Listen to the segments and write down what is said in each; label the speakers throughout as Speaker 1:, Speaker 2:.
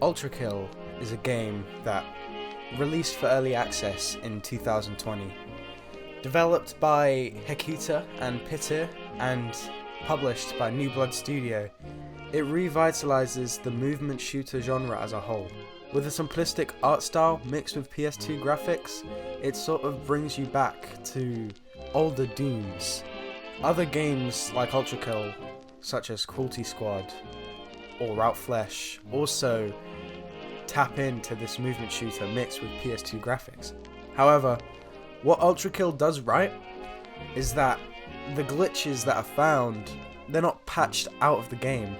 Speaker 1: Ultrakill is a game that released for early access in 2020. Developed by Hekita and Pitir and published by New Blood Studio, it revitalizes the movement shooter genre as a whole. With a simplistic art style mixed with PS2 graphics, it sort of brings you back to older Dooms. Other games like Ultrakill, such as Cruelty Squad or Route Flesh, also tap into this movement shooter mixed with PS2 graphics. However, what Ultrakill does right is that the glitches that are found, they're not patched out of the game.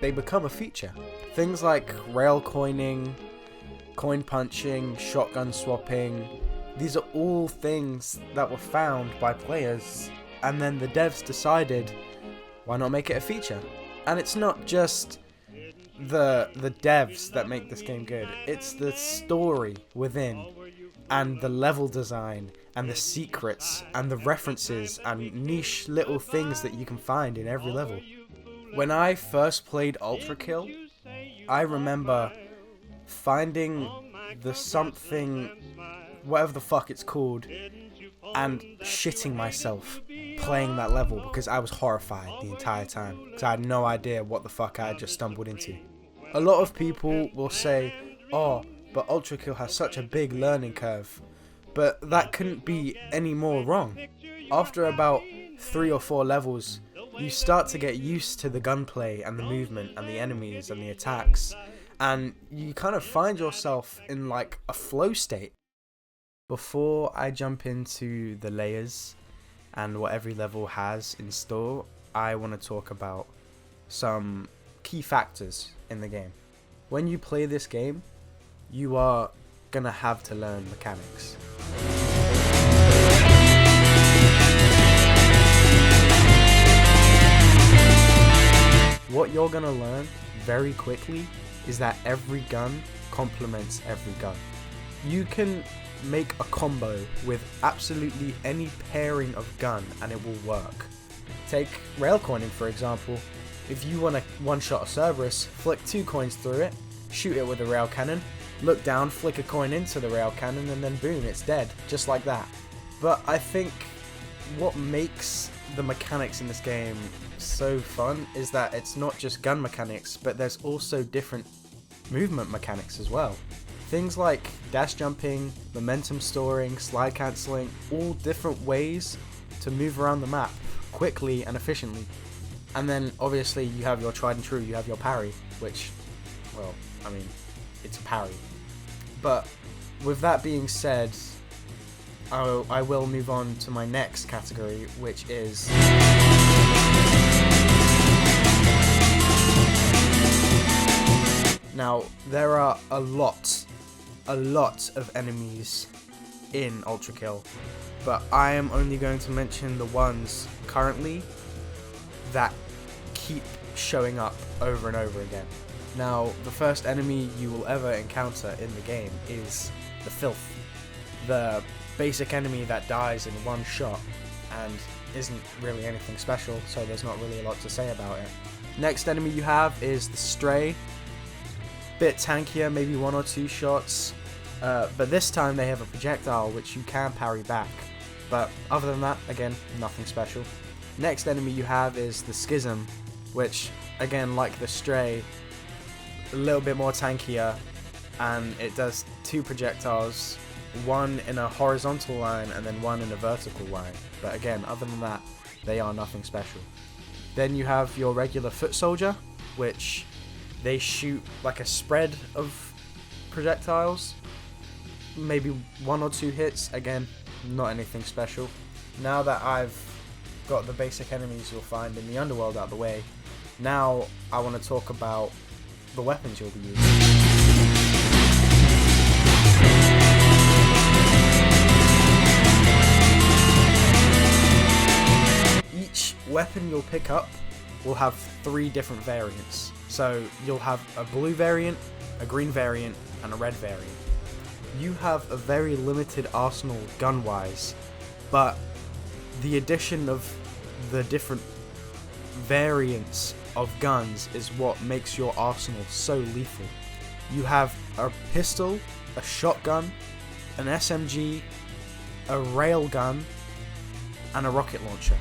Speaker 1: They become a feature. Things like rail coining, coin punching, shotgun swapping, these are all things that were found by players, and then the devs decided, why not make it a feature? And it's not just the devs that make this game good, it's the story within, and the level design, and the secrets, and the references, and niche little things that you can find in every level. When I first played Ultrakill, I remember finding the something, whatever the fuck it's called, and shitting myself playing that level because I was horrified the entire time because I had no idea what the fuck I had just stumbled into. A lot of people will say, oh, but Ultrakill has such a big learning curve, but that couldn't be any more wrong. After about 3 or 4 levels, you start to get used to the gunplay and the movement and the enemies and the attacks, and you kind of find yourself in like a flow state. Before I jump into the layers and what every level has in store, I want to talk about some key factors in the game. When you play this game, you are gonna have to learn mechanics. What you're gonna learn very quickly is that every gun complements every gun. You can make a combo with absolutely any pairing of gun and it will work. Take rail coining for example. If you want to one-shot a Cerberus, flick 2 coins through it, shoot it with a rail cannon, look down, flick a coin into the rail cannon, and then boom, it's dead, just like that. But I think what makes the mechanics in this game so fun is that it's not just gun mechanics, but there's also different movement mechanics as well. Things like dash jumping, momentum storing, slide cancelling, all different ways to move around the map quickly and efficiently. And then obviously you have your tried and true, you have your parry, which, well, I mean, it's a parry. But with that being said, I will move on to my next category, which is now, there are a lot of enemies in Ultrakill, but I am only going to mention the ones currently that keep showing up over and over again. Now, the first enemy you will ever encounter in the game is the Filth, the basic enemy that dies in one shot and isn't really anything special, so there's not really a lot to say about it. Next enemy you have is the Stray. Bit tankier, maybe 1 or 2 shots, but this time they have a projectile which you can parry back, but other than that, again, nothing special. Next enemy you have is the Schism, which again, like the Stray, a little bit more tankier, and it does 2 projectiles, 1 in a horizontal line and then 1 in a vertical line, but again, other than that, they are nothing special. Then you have your regular Foot Soldier, which they shoot like a spread of projectiles, maybe 1 or 2 hits, again, not anything special. Now that I've got the basic enemies you'll find in the underworld out of the way, now I want to talk about the weapons you'll be using. Each weapon you'll pick up will have 3 different variants. So you'll have a blue variant, a green variant, and a red variant. You have a very limited arsenal gun-wise, but the addition of the different variants of guns is what makes your arsenal so lethal. You have a pistol, a shotgun, an SMG, a railgun, and a rocket launcher.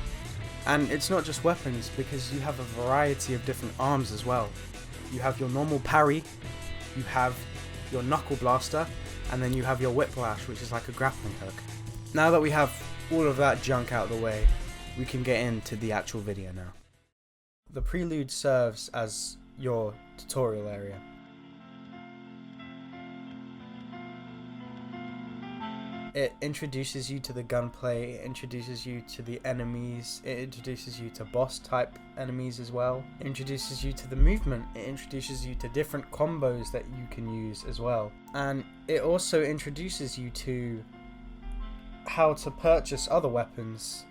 Speaker 1: And it's not just weapons, because you have a variety of different arms as well. You have your normal parry, you have your knuckle blaster, and then you have your whiplash, which is like a grappling hook. Now that we have all of that junk out of the way, we can get into the actual video now. The prelude serves as your tutorial area. It introduces you to the gunplay, it introduces you to the enemies, it introduces you to boss type enemies as well, it introduces you to the movement, it introduces you to different combos that you can use as well, and it also introduces you to how to purchase other weapons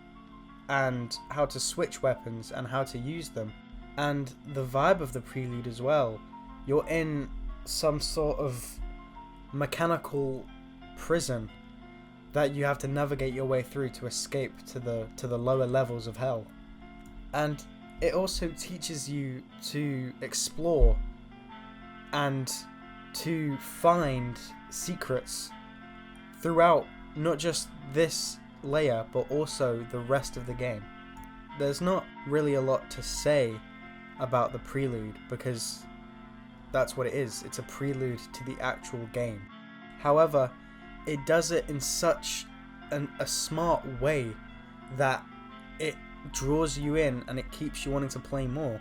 Speaker 1: and how to switch weapons and how to use them. And the vibe of the prelude as well, you're in some sort of mechanical prison that you have to navigate your way through to escape to the lower levels of hell. And it also teaches you to explore and to find secrets throughout not just this layer but also the rest of the game. There's not really a lot to say about the prelude because that's what it is. It's a prelude to the actual game. However, it does it in such a smart way that it draws you in and it keeps you wanting to play more.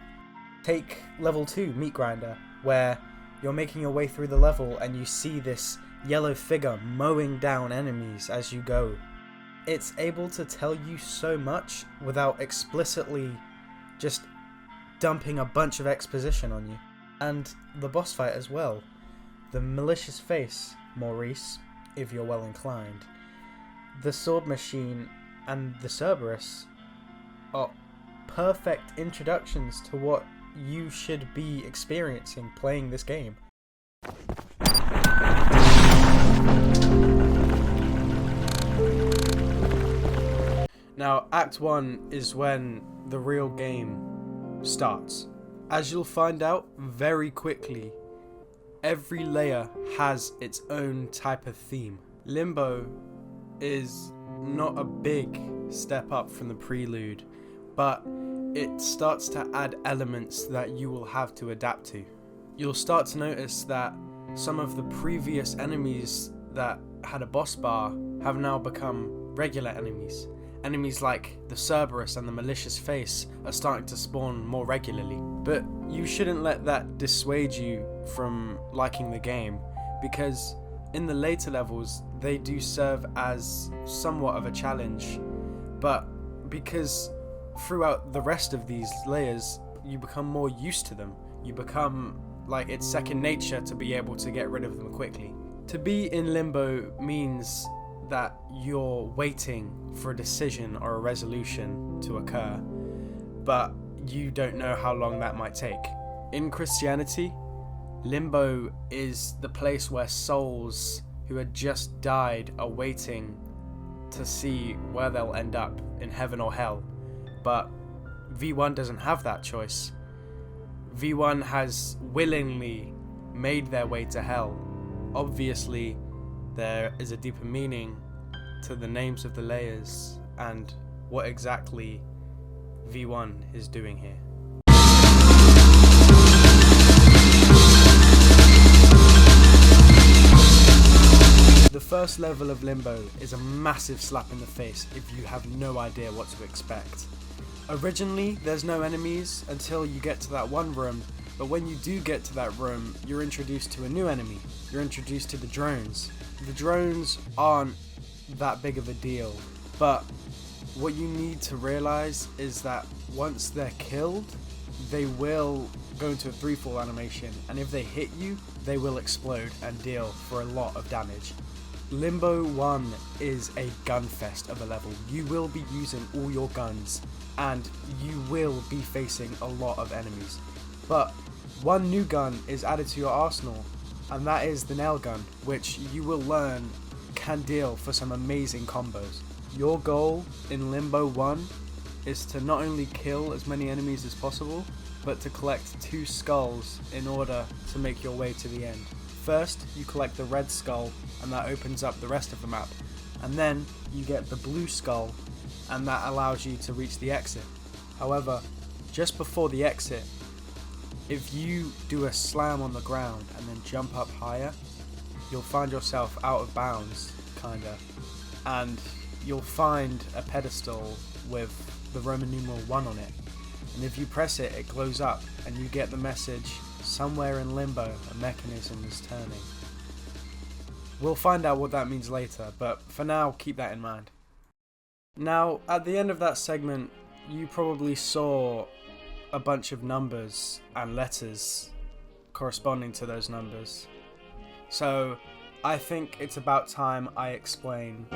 Speaker 1: Take level 2, Meat Grinder, where you're making your way through the level and you see this yellow figure mowing down enemies as you go. It's able to tell you so much without explicitly just dumping a bunch of exposition on you. And the boss fight as well. The malicious face, Maurice, if you're well inclined, the sword machine, and the Cerberus are perfect introductions to what you should be experiencing playing this game. Now, Act 1 is when the real game starts. As you'll find out very quickly, every layer has its own type of theme. Limbo is not a big step up from the prelude, but it starts to add elements that you will have to adapt to. You'll start to notice that some of the previous enemies that had a boss bar have now become regular enemies. Enemies like the Cerberus and the malicious face are starting to spawn more regularly. But you shouldn't let that dissuade you from liking the game, because in the later levels they do serve as somewhat of a challenge, but because throughout the rest of these layers you become more used to them, you become like it's second nature to be able to get rid of them quickly. To be in limbo means that you're waiting for a decision or a resolution to occur, but you don't know how long that might take. In Christianity, limbo is the place where souls who had just died are waiting to see where they'll end up, in heaven or hell. But V1 doesn't have that choice. V1 has willingly made their way to hell. Obviously, there is a deeper meaning to the names of the layers and what exactly V1 is doing here. The first level of Limbo is a massive slap in the face if you have no idea what to expect. Originally, there's no enemies until you get to that one room, but when you do get to that room, you're introduced to a new enemy. You're introduced to the drones. The drones aren't that big of a deal, but what you need to realize is that once they're killed, they will go into a freefall animation, and if they hit you, they will explode and deal for a lot of damage. Limbo 1 is a gun fest of a level. You will be using all your guns, and you will be facing a lot of enemies. But one new gun is added to your arsenal, and that is the nail gun, which you will learn can deal for some amazing combos. Your goal in Limbo 1 is to not only kill as many enemies as possible, but to collect 2 skulls in order to make your way to the end. First, you collect the red skull, and that opens up the rest of the map. And then, you get the blue skull, and that allows you to reach the exit. However, just before the exit, if you do a slam on the ground and then jump up higher, you'll find yourself out of bounds, kinda. And you'll find a pedestal with the Roman numeral 1 on it. And if you press it, it glows up, and you get the message, somewhere in limbo, a mechanism is turning. We'll find out what that means later, but for now, keep that in mind. Now, at the end of that segment, you probably saw a bunch of numbers and letters corresponding to those numbers. So, I think it's about time I explain.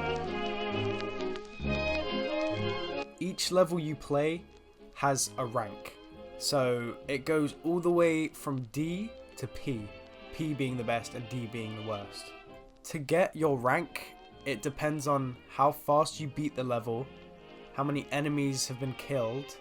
Speaker 1: Each level you play has a rank. So it goes all the way from D to P, P being the best and D being the worst. To get your rank, it depends on how fast you beat the level, how many enemies have been killed,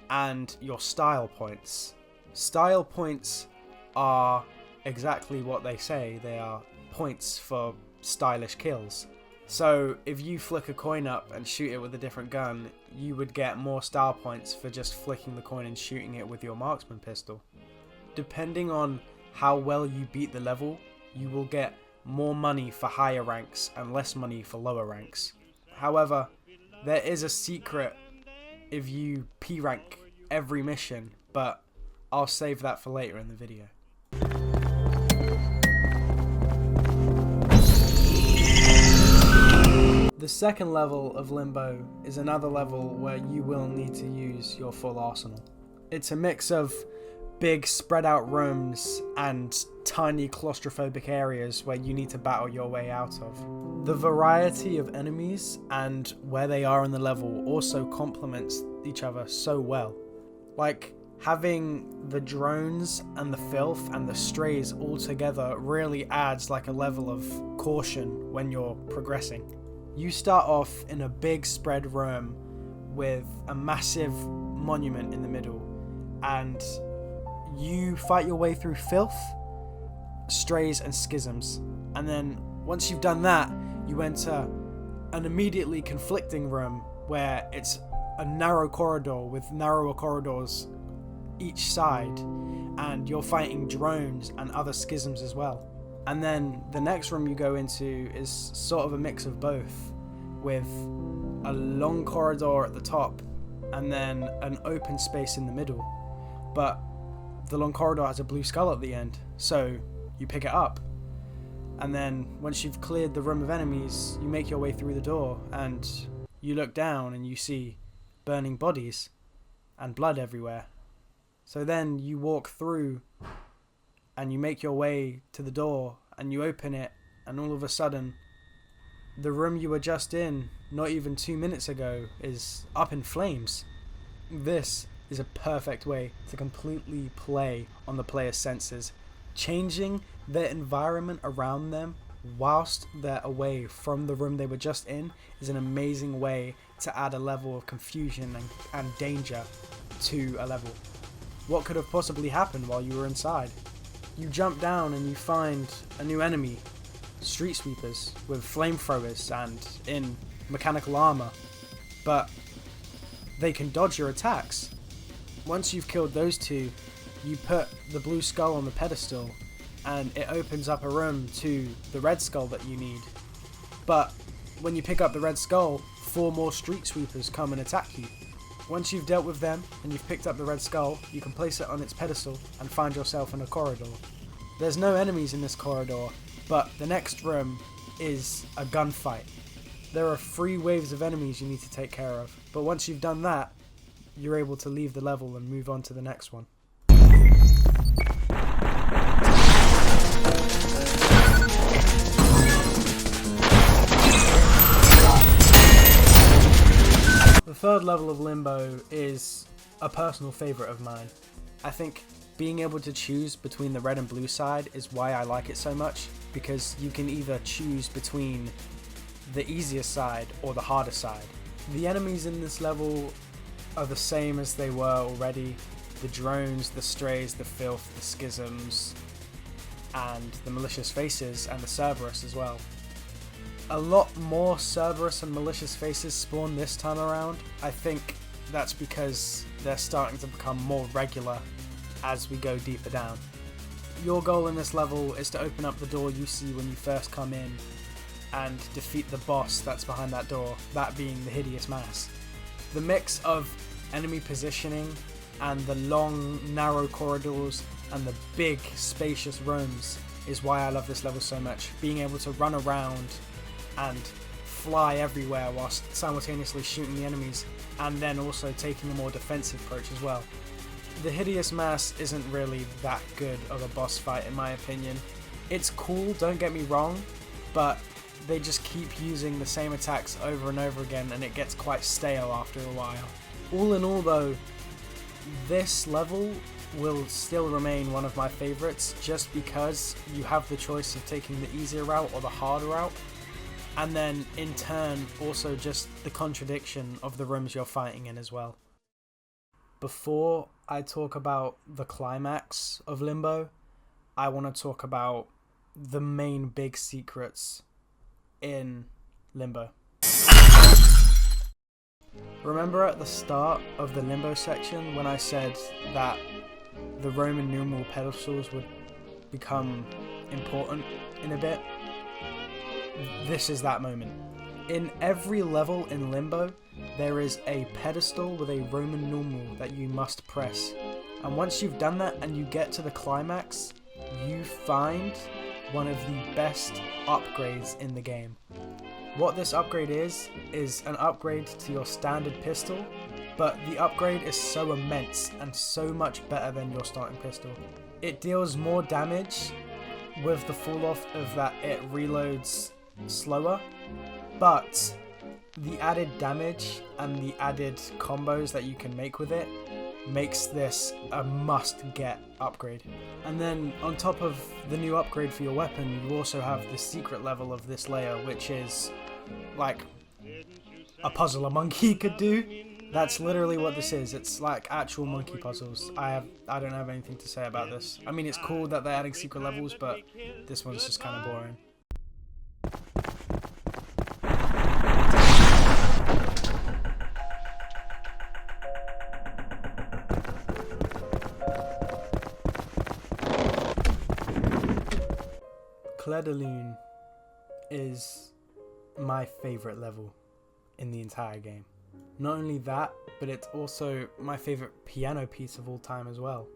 Speaker 1: and your style points. Style points are exactly what they say, they are points for stylish kills. So if you flick a coin up and shoot it with a different gun, you would get more style points for just flicking the coin and shooting it with your marksman pistol. Depending on how well you beat the level, you will get more money for higher ranks and less money for lower ranks. However, there is a secret if you P rank every mission, but I'll save that for later in the video. The second level of Limbo is another level where you will need to use your full arsenal. It's a mix of big spread out rooms and tiny claustrophobic areas where you need to battle your way out of. The variety of enemies and where they are in the level also complements each other so well. Like, having the drones and the filth and the strays all together really adds like a level of caution when you're progressing. You start off in a big spread room with a massive monument in the middle, and you fight your way through filth, strays and schisms. And then once you've done that, you enter an immediately conflicting room where it's a narrow corridor with narrower corridors each side, and you're fighting drones and other schisms as well. And then the next room you go into is sort of a mix of both, with a long corridor at the top and then an open space in the middle. But the long corridor has a blue skull at the end, so you pick it up. And then once you've cleared the room of enemies, you make your way through the door and you look down and you see burning bodies and blood everywhere. So then you walk through and you make your way to the door and you open it, and all of a sudden the room you were just in not even 2 minutes ago is up in flames. This is a perfect way to completely play on the player's senses. Changing their environment around them whilst they're away from the room they were just in is an amazing way to add a level of confusion and danger to a level. What could have possibly happened while you were inside? You jump down and you find a new enemy, street sweepers with flamethrowers and in mechanical armor, but they can dodge your attacks. Once you've killed those two, you put the blue skull on the pedestal and it opens up a room to the red skull that you need. But when you pick up the red skull, 4 more street sweepers come and attack you. Once you've dealt with them and you've picked up the red skull, you can place it on its pedestal and find yourself in a corridor. There's no enemies in this corridor, but the next room is a gunfight. There are 3 waves of enemies you need to take care of, but once you've done that, you're able to leave the level and move on to the next one. The third level of Limbo is a personal favourite of mine. I think being able to choose between the red and blue side is why I like it so much, because you can either choose between the easier side or the harder side. The enemies in this level are the same as they were already. The drones, the strays, the filth, the schisms, and the malicious faces and the Cerberus as well. A lot more Cerberus and malicious faces spawn this time around. I think that's because they're starting to become more regular as we go deeper down. Your goal in this level is to open up the door you see when you first come in and defeat the boss that's behind that door, that being the Hideous Mass. The mix of enemy positioning and the long, narrow corridors and the big, spacious rooms is why I love this level so much. Being able to run around and fly everywhere whilst simultaneously shooting the enemies, and then also taking a more defensive approach as well. The Hideous Mass isn't really that good of a boss fight in my opinion. It's cool, don't get me wrong, but they just keep using the same attacks over and over again and it gets quite stale after a while. All in all though, this level will still remain one of my favourites just because you have the choice of taking the easier route or the harder route, and then in turn also just the contradiction of the rooms you're fighting in as well. Before I talk about the climax of Limbo, I want to talk about the main big secrets in Limbo. Remember at the start of the Limbo section when I said that the Roman numeral pedestals would become important in a bit? This is that moment. In every level in Limbo, there is a pedestal with a Roman numeral that you must press. And once you've done that and you get to the climax, you find one of the best upgrades in the game. What this upgrade is an upgrade to your standard pistol, but the upgrade is so immense and so much better than your starting pistol. It deals more damage with the fall off of that it reloads slower, but the added damage and the added combos that you can make with it makes this a must-get upgrade. And then on top of the new upgrade for your weapon, you also have the secret level of this layer, which is like a puzzle a monkey could do. That's literally what this is. It's like actual monkey puzzles. I don't have anything to say about this. I mean, it's cool that they're adding secret levels, but this one's just kind of boring. Claude de Lune is my favourite level in the entire game. Not only that, but it's also my favourite piano piece of all time as well.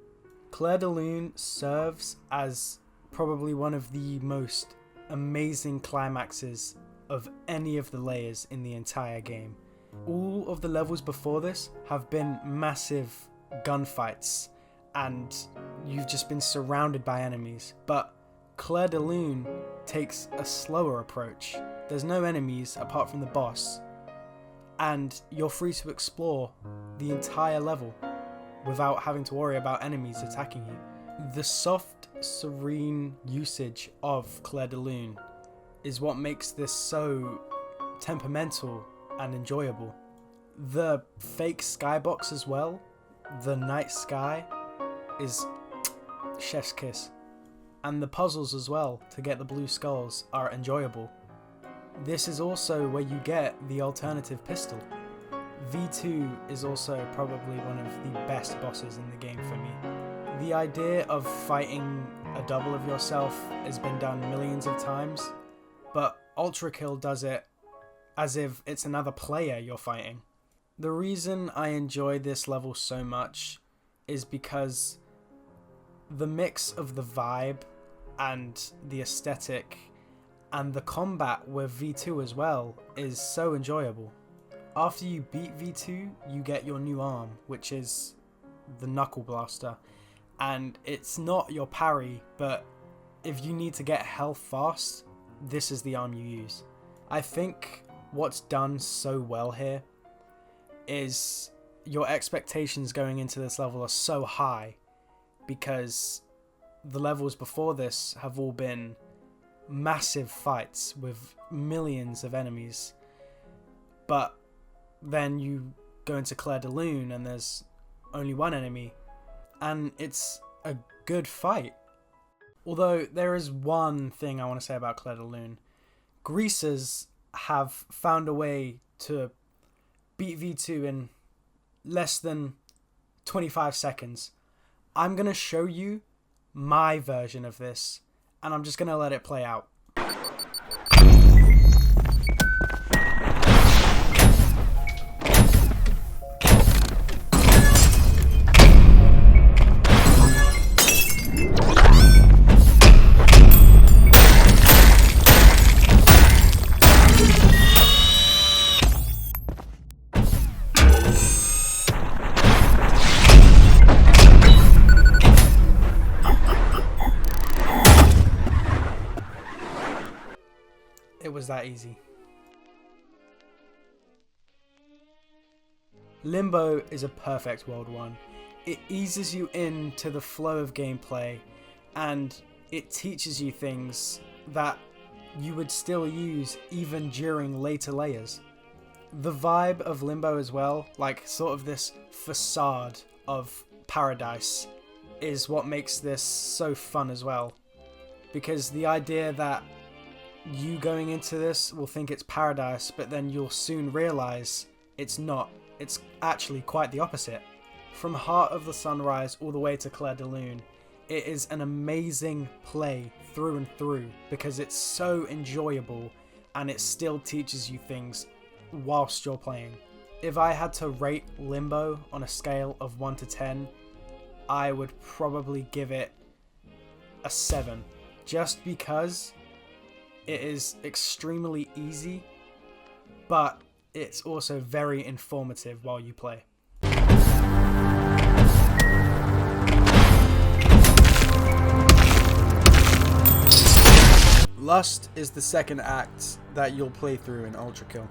Speaker 1: Claude de Lune serves as probably one of the most amazing climaxes of any of the layers in the entire game. All of the levels before this have been massive gunfights and you've just been surrounded by enemies, but Claude de Lune takes a slower approach. There's no enemies apart from the boss, and you're free to explore the entire level without having to worry about enemies attacking you. The soft, serene usage of Claude de Lune is what makes this so temperamental and enjoyable. The fake skybox as well, the night sky, is chef's kiss. And the puzzles as well to get the blue skulls are enjoyable. This is also where you get the alternative pistol. V2 is also probably one of the best bosses in the game for me. The idea of fighting a double of yourself has been done millions of times, but Ultrakill does it as if it's another player you're fighting. The reason I enjoy this level so much is because the mix of the vibe and the aesthetic and the combat with V2 as well is so enjoyable. After you beat V2, you get your new arm, which is the Knuckle Blaster, and it's not your parry, but if you need to get health fast, this is the arm you use. I think what's done so well here is your expectations going into this level are so high, because the levels before this have all been massive fights with millions of enemies, but then you go into Claude de Lune and there's only one enemy and it's a good fight. Although there is one thing I want to say about Claude Lune. Greasers have found a way to beat V2 in less than 25 seconds. I'm going to show you my version of this, and I'm just going to let it play out. It was that easy. Limbo is a perfect World 1. It eases you into the flow of gameplay, and it teaches you things that you would still use even during later layers. The vibe of Limbo as well, like sort of this facade of paradise, is what makes this so fun as well. Because the idea that you going into this will think it's paradise, but then you'll soon realize it's not. It's actually quite the opposite. From Heart of the Sunrise all the way to Clair de Lune, it is an amazing play through and through because it's so enjoyable and it still teaches you things whilst you're playing. If I had to rate Limbo on a scale of 1 to 10, I would probably give it a 7, just because it is extremely easy, but it's also very informative while you play. Lust is the second act that you'll play through in Ultrakill.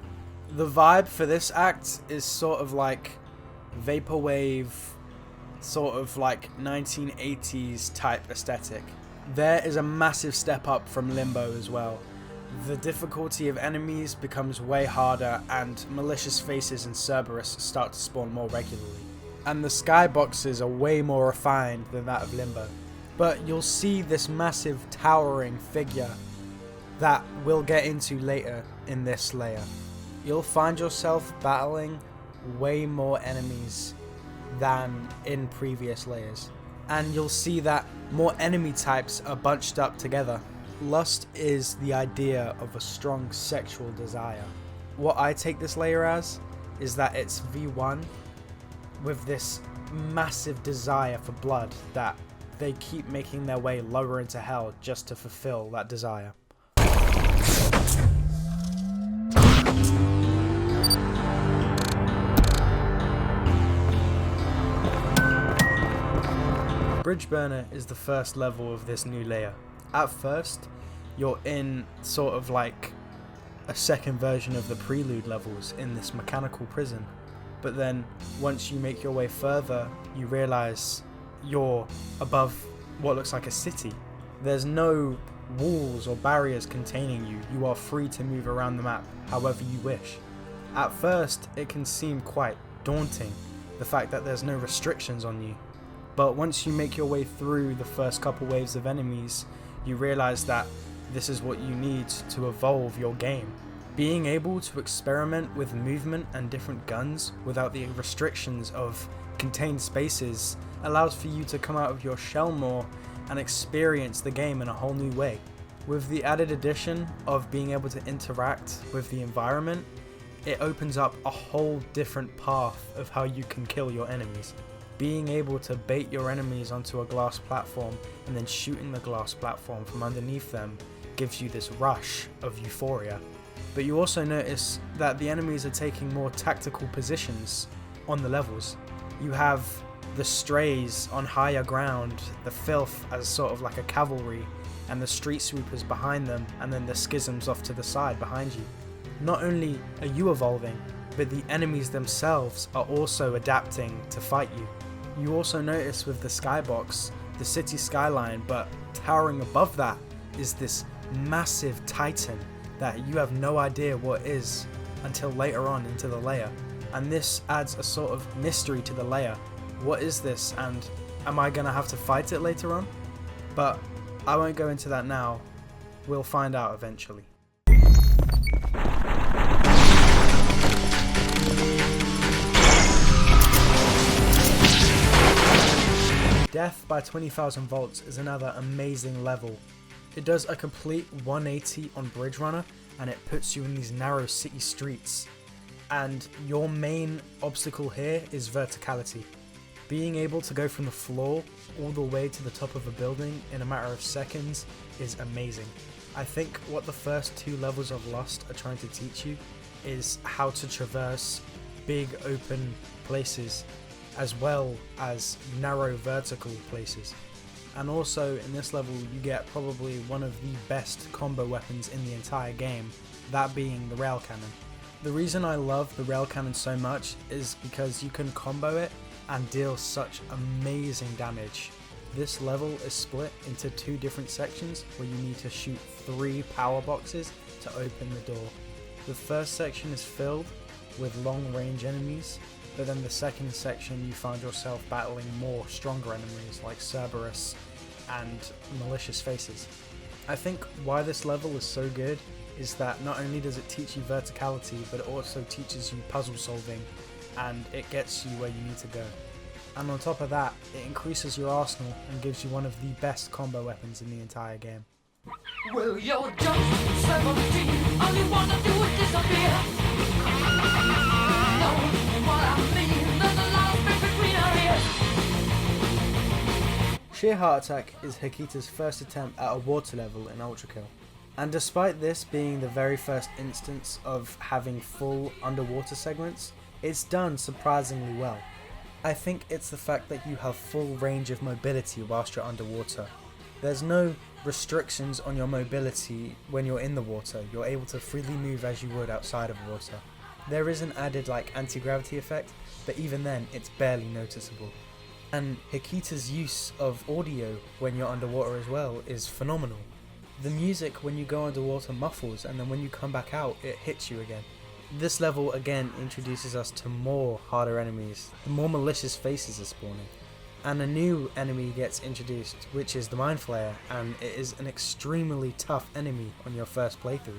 Speaker 1: The vibe for this act is sort of like vaporwave, sort of like 1980s type aesthetic. There is a massive step up from Limbo as well. The difficulty of enemies becomes way harder, and malicious faces in Cerberus start to spawn more regularly. And the skyboxes are way more refined than that of Limbo. But you'll see this massive towering figure that we'll get into later in this layer. You'll find yourself battling way more enemies than in previous layers. And you'll see that more enemy types are bunched up together. Lust is the idea of a strong sexual desire. What I take this layer as is that it's V1 with this massive desire for blood that they keep making their way lower into hell just to fulfill that desire. Bridge Burner is the first level of this new layer. At first, you're in sort of like a second version of the prelude levels in this mechanical prison. But then, once you make your way further, you realize you're above what looks like a city. There's no walls or barriers containing you. You are free to move around the map however you wish. At first, it can seem quite daunting, the fact that there's no restrictions on you. But once you make your way through the first couple waves of enemies, you realize that this is what you need to evolve your game. Being able to experiment with movement and different guns without the restrictions of contained spaces allows for you to come out of your shell more and experience the game in a whole new way. With the added addition of being able to interact with the environment, it opens up a whole different path of how you can kill your enemies. Being able to bait your enemies onto a glass platform and then shooting the glass platform from underneath them gives you this rush of euphoria. But you also notice that the enemies are taking more tactical positions on the levels. You have the strays on higher ground, the filth as sort of like a cavalry, and the street sweepers behind them, and then the schisms off to the side behind you. Not only are you evolving, but the enemies themselves are also adapting to fight you. You also notice with the skybox, the city skyline, but towering above that is this massive titan that you have no idea what is until later on into the layer. And this adds a sort of mystery to the layer. What is this, and am I gonna have to fight it later on? But I won't go into that now, we'll find out eventually. Death by 20,000 Volts is another amazing level. It does a complete 180 on Bridge Runner, and it puts you in these narrow city streets. And your main obstacle here is verticality. Being able to go from the floor all the way to the top of a building in a matter of seconds is amazing. I think what the first 2 levels of Lust are trying to teach you is how to traverse big open places as well as narrow vertical places. And also in this level you get probably one of the best combo weapons in the entire game, that being the rail cannon. The reason I love the rail cannon so much is because you can combo it and deal such amazing damage. This level is split into 2 different sections where you need to shoot 3 power boxes to open the door. The first section is filled with long range enemies, but then the second section you find yourself battling more stronger enemies like Cerberus and malicious faces. I think why this level is so good is that not only does it teach you verticality, but it also teaches you puzzle solving, and it gets you where you need to go. And on top of that, it increases your arsenal and gives you one of the best combo weapons in the entire game.
Speaker 2: Well, you're just 17, all you wanna do is disappear. Know what I mean? There's a lot of space between our ears.
Speaker 1: Sheer Heart Attack is Hikita's first attempt at a water level in Ultrakill. And despite this being the very first instance of having full underwater segments, it's done surprisingly well. I think it's the fact that you have full range of mobility whilst you're underwater. There's no restrictions on your mobility when you're in the water, you're able to freely move as you would outside of water. There is an added anti-gravity effect, but even then it's barely noticeable. And Hikita's use of audio when you're underwater as well is phenomenal. The music when you go underwater muffles, and then when you come back out it hits you again. This level again introduces us to more harder enemies, the more malicious faces are spawning. And a new enemy gets introduced, which is the Mind Flayer, and it is an extremely tough enemy on your first playthrough.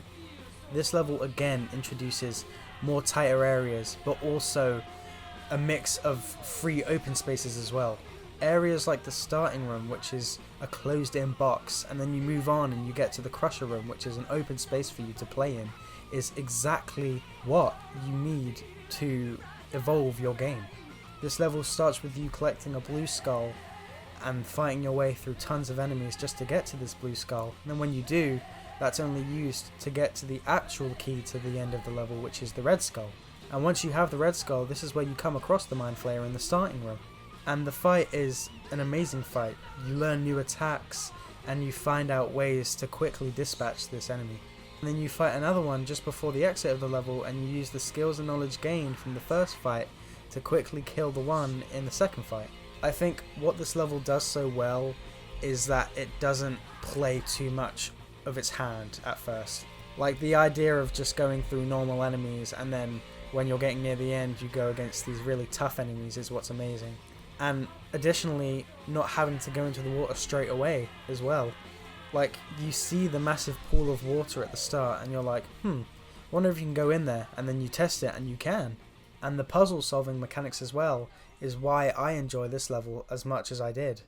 Speaker 1: This level again introduces more tighter areas, but also a mix of free open spaces as well. Areas like the starting room, which is a closed in box, and then you move on and you get to the crusher room, which is an open space for you to play in, is exactly what you need to evolve your game. This level starts with you collecting a blue skull and fighting your way through tons of enemies just to get to this blue skull, and then when you do, that's only used to get to the actual key to the end of the level, which is the red skull. And once you have the red skull, this is where you come across the Mind Flayer in the starting room. And the fight is an amazing fight. You learn new attacks and you find out ways to quickly dispatch this enemy. And then you fight another one just before the exit of the level, and you use the skills and knowledge gained from the first fight to quickly kill the one in the second fight. I think what this level does so well is that it doesn't play too much of its hand at first. Like the idea of just going through normal enemies and then when you're getting near the end you go against these really tough enemies is what's amazing. And additionally, not having to go into the water straight away as well. Like, you see the massive pool of water at the start and you're like, wonder if you can go in there, and then you test it and you can. And the puzzle solving mechanics as well is why I enjoy this level as much as I did.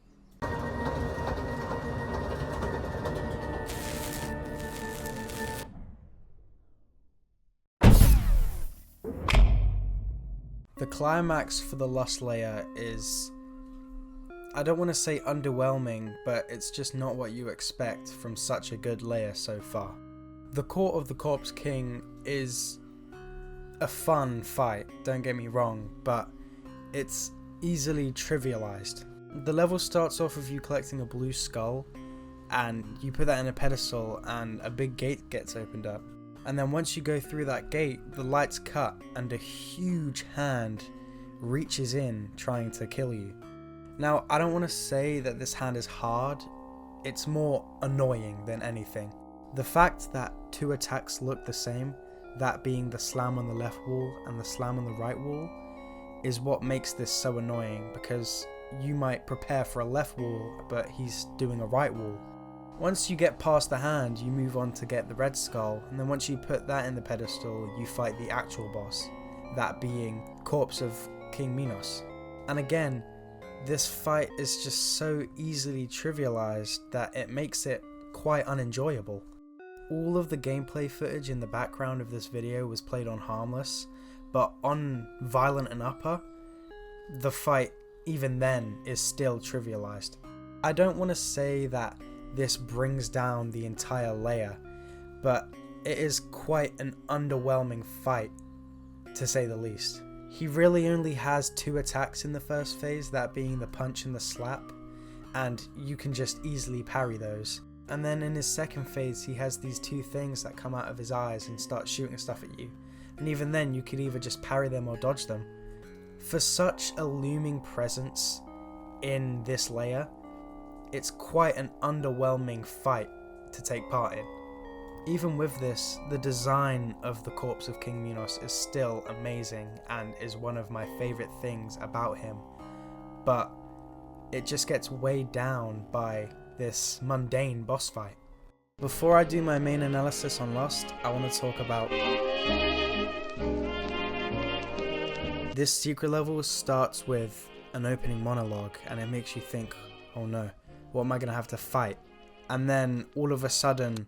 Speaker 1: The climax for the Lust layer is, I don't want to say underwhelming, but it's just not what you expect from such a good layer so far. The Court of the Corpse King is a fun fight, don't get me wrong, but it's easily trivialized. The level starts off with you collecting a blue skull, and you put that in a pedestal and a big gate gets opened up. And then once you go through that gate, the lights cut and a huge hand reaches in trying to kill you. Now, I don't want to say that this hand is hard, it's more annoying than anything. The fact that 2 attacks look the same, that being the slam on the left wall and the slam on the right wall, is what makes this so annoying, because you might prepare for a left wall, but he's doing a right wall. Once you get past the hand, you move on to get the red skull, and then once you put that in the pedestal, you fight the actual boss, that being Corpse of King Minos. And again, this fight is just so easily trivialized that it makes it quite unenjoyable. All of the gameplay footage in the background of this video was played on harmless, but on violent and upper, the fight even then is still trivialized. I don't want to say that this brings down the entire layer, but it is quite an underwhelming fight, to say the least. He really only has 2 attacks in the first phase, that being the punch and the slap, and you can just easily parry those. And then in his second phase, he has these 2 things that come out of his eyes and start shooting stuff at you, and even then you could either just parry them or dodge them. For such a looming presence in this layer, it's quite an underwhelming fight to take part in. Even with this, the design of the Corpse of King Minos is still amazing and is one of my favourite things about him, but it just gets weighed down by this mundane boss fight. Before I do my main analysis on Lost, I want to talk about... This secret level starts with an opening monologue and it makes you think, oh no, what am I going to have to fight? And then all of a sudden,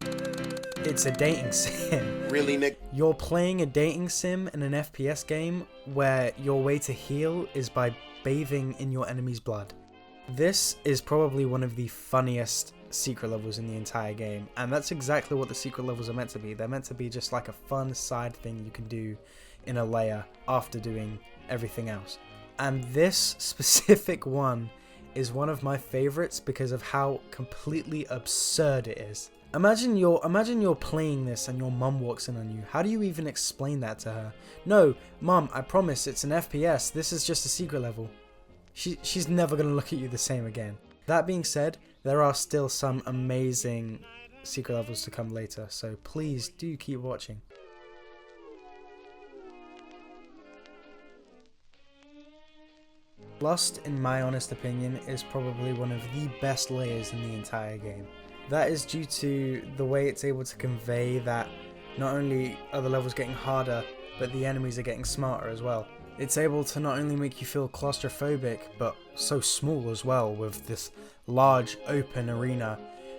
Speaker 1: it's a dating sim.
Speaker 3: Really, Nick?
Speaker 1: You're playing a dating sim in an FPS game where your way to heal is by bathing in your enemy's blood. This is probably one of the funniest secret levels in the entire game, and that's exactly what the secret levels are meant to be. They're meant to be just like a fun side thing you can do in a layer after doing everything else. And this specific one is one of my favorites because of how completely absurd it is. Imagine you're playing this and your mum walks in on you. How do you even explain that to her? No, mum, I promise it's an FPS. This is just a secret level. She's never going to look at you the same again. That being said, there are still some amazing secret levels to come later, so please do keep watching. Lost, in my honest opinion, is probably one of the best layers in the entire game. That is due to the way it's able to convey that not only are the levels getting harder, but the enemies are getting smarter as well. It's able to not only make you feel claustrophobic, but so small as well, with this large open arena,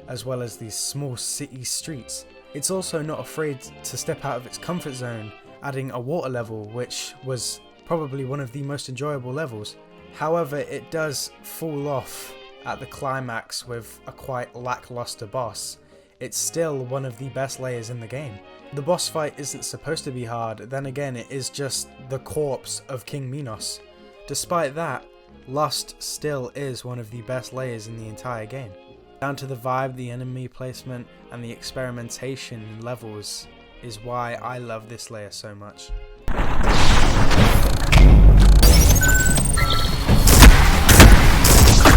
Speaker 1: as well as these small city streets. It's also not afraid to step out of its comfort zone, adding a water level, which was probably one of the most enjoyable levels. However, it does fall off at the climax with a quite lackluster boss. It's still one of the best layers in the game. The boss fight isn't supposed to be hard, then again it is just the corpse of King Minos. Despite that, Lost still is one of the best layers in the entire game. Down to the vibe, the enemy placement, and the experimentation in levels is why I love this layer so much.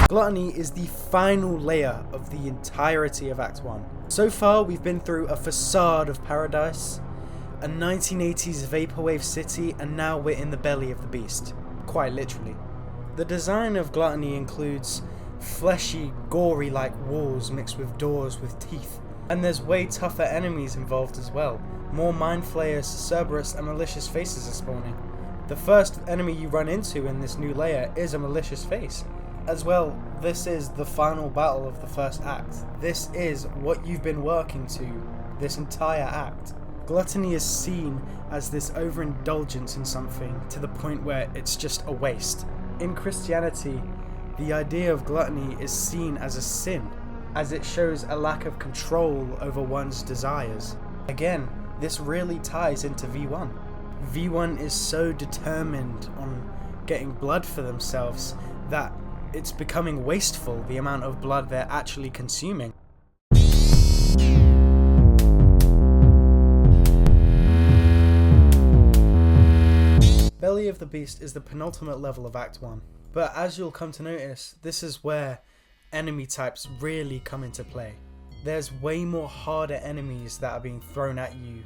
Speaker 1: Gluttony is the final layer of the entirety of Act 1. So far we've been through a facade of paradise, a 1980s vaporwave city, and now we're in the belly of the beast. Quite literally. The design of Gluttony includes fleshy, gory like walls mixed with doors with teeth. And there's way tougher enemies involved as well. More mind flayers, Cerberus, and malicious faces are spawning. The first enemy you run into in this new layer is a malicious face. As well, this is the final battle of the first act. This is what you've been working to this entire act. Gluttony is seen as this overindulgence in something to the point where it's just a waste. In Christianity, the idea of gluttony is seen as a sin, as it shows a lack of control over one's desires. Again, this really ties into V1. V1 is so determined on getting blood for themselves that it's becoming wasteful, the amount of blood they're actually consuming. Belly of the Beast is the penultimate level of Act 1, but as you'll come to notice, this is where enemy types really come into play. There's way more harder enemies that are being thrown at you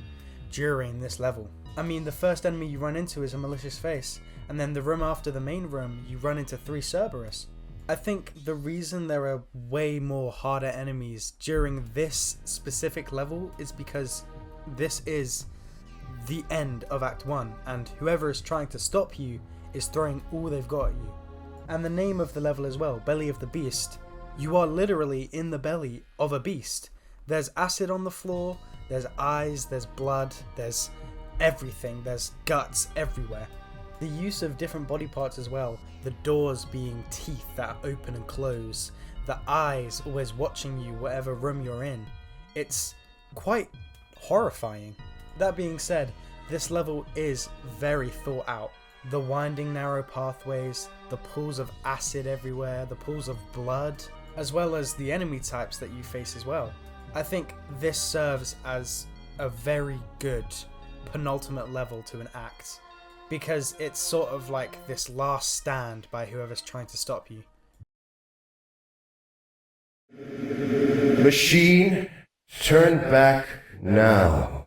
Speaker 1: during this level. I mean, the first enemy you run into is a malicious face, and then the room after the main room you run into 3 Cerberus. I think the reason there are way more harder enemies during this specific level is because this is the end of Act 1, and whoever is trying to stop you is throwing all they've got at you. And the name of the level as well, Belly of the Beast, you are literally in the belly of a beast. There's acid on the floor, there's eyes, there's blood, there's everything, there's guts everywhere. The use of different body parts as well, the doors being teeth that open and close, the eyes always watching you whatever room you're in. It's quite horrifying. That being said, this level is very thought out. The winding narrow pathways, the pools of acid everywhere, the pools of blood, as well as the enemy types that you face as well. I think this serves as a very good penultimate level to an act, because it's sort of like this last stand by whoever's trying to stop you.
Speaker 3: Machine, turn back now.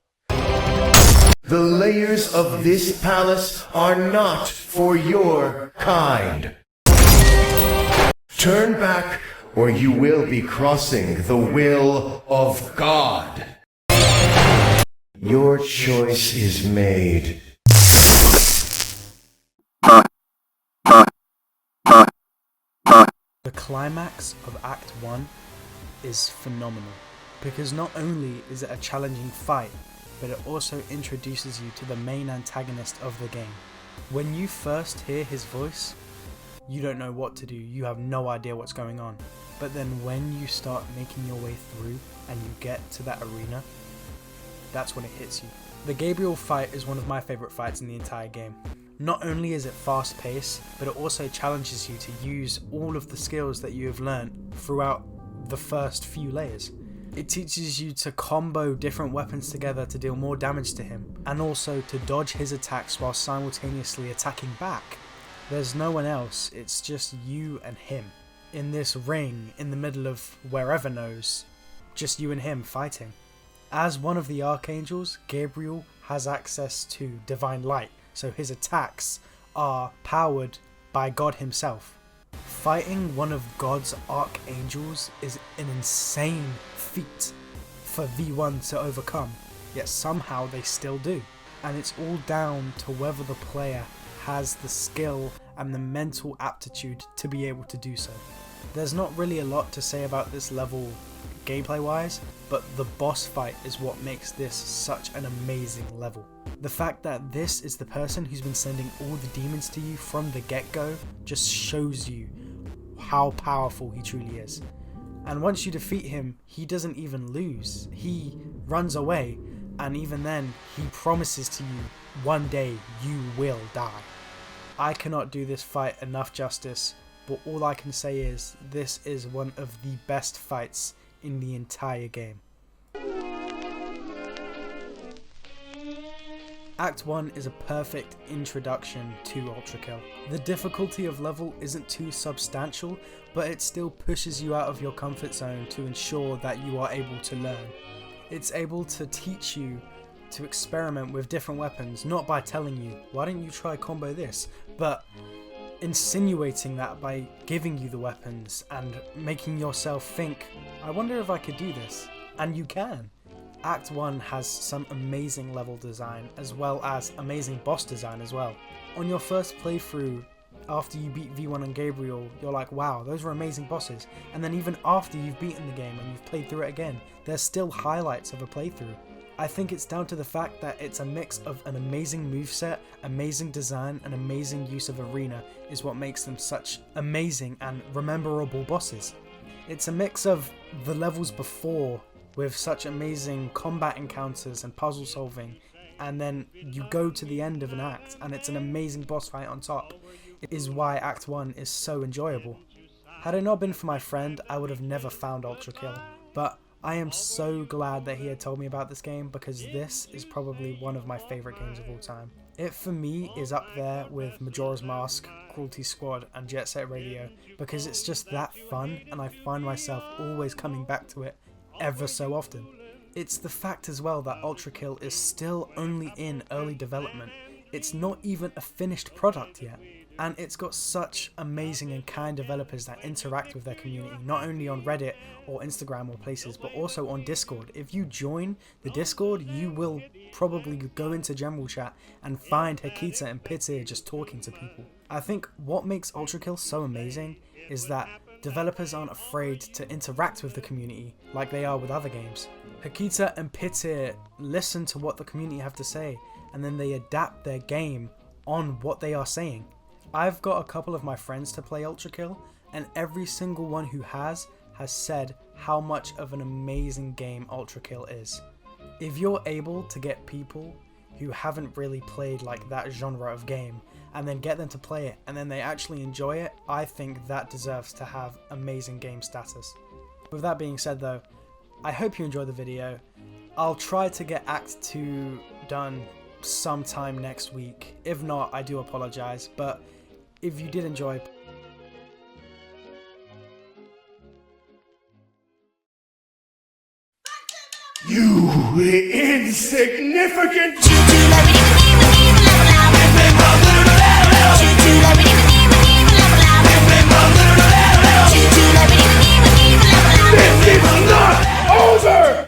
Speaker 3: The layers of this palace are not for your kind. Turn back, or you will be crossing the will of God. Your choice is made.
Speaker 1: The climax of Act 1 is phenomenal, because not only is it a challenging fight, but it also introduces you to the main antagonist of the game. When you first hear his voice, you don't know what to do, you have no idea what's going on. But then when you start making your way through and you get to that arena, that's when it hits you. The Gabriel fight is one of my favourite fights in the entire game. Not only is it fast paced, but it also challenges you to use all of the skills that you have learnt throughout the first few layers. It teaches you to combo different weapons together to deal more damage to him, and also to dodge his attacks while simultaneously attacking back. There's no one else, it's just you and him. In this ring, in the middle of wherever knows, just you and him fighting. As one of the archangels, Gabriel has access to divine light, so his attacks are powered by God himself. Fighting one of God's archangels is an insane feat for V1 to overcome, yet somehow they still do. And it's all down to whether the player has the skill and the mental aptitude to be able to do so. There's not really a lot to say about this level gameplay wise, but the boss fight is what makes this such an amazing level. The fact that this is the person who's been sending all the demons to you from the get-go just shows you how powerful he truly is. And once you defeat him, he doesn't even lose. He runs away, and even then, he promises to you, one day you will die. I cannot do this fight enough justice, but all I can say is, this is one of the best fights in the entire game. Act 1 is a perfect introduction to Ultrakill. The difficulty of level isn't too substantial, but it still pushes you out of your comfort zone to ensure that you are able to learn. It's able to teach you to experiment with different weapons, not by telling you, why don't you try combo this, but insinuating that by giving you the weapons and making yourself think, I wonder if I could do this, and you can. Act 1 has some amazing level design, as well as amazing boss design as well. On your first playthrough, after you beat V1 and Gabriel, you're like, wow, those were amazing bosses. And then even after you've beaten the game and you've played through it again, there's still highlights of a playthrough. I think it's down to the fact that it's a mix of an amazing moveset, amazing design, and amazing use of arena is what makes them such amazing and rememberable bosses. It's a mix of the levels before with such amazing combat encounters and puzzle solving, and then you go to the end of an act and it's an amazing boss fight on top. It is why Act 1 is so enjoyable. Had it not been for my friend, I would have never found Ultrakill, but I am so glad that he had told me about this game, because this is probably one of my favourite games of all time. It for me is up there with Majora's Mask, Cruelty Squad and Jet Set Radio, because it's just that fun and I find myself always coming back to it ever so often. It's the fact as well that Ultrakill is still only in early development. It's not even a finished product yet. And it's got such amazing and kind developers that interact with their community, not only on Reddit or Instagram or places, but also on Discord. If you join the Discord, you will probably go into general chat and find Hekita and Pitir just talking to people. I think what makes Ultrakill so amazing is that developers aren't afraid to interact with the community like they are with other games. Hekita and Pitir listen to what the community have to say, and then they adapt their game on what they are saying. I've got a couple of my friends to play Ultrakill, and every single one who has said how much of an amazing game Ultrakill is. If you're able to get people who haven't really played like that genre of game and then get them to play it and then they actually enjoy it, I think that deserves to have amazing game status. With that being said though, I hope you enjoyed the video. I'll try to get Act 2 done sometime next week. If not, I do apologize, but if you did enjoy,
Speaker 3: You insignificant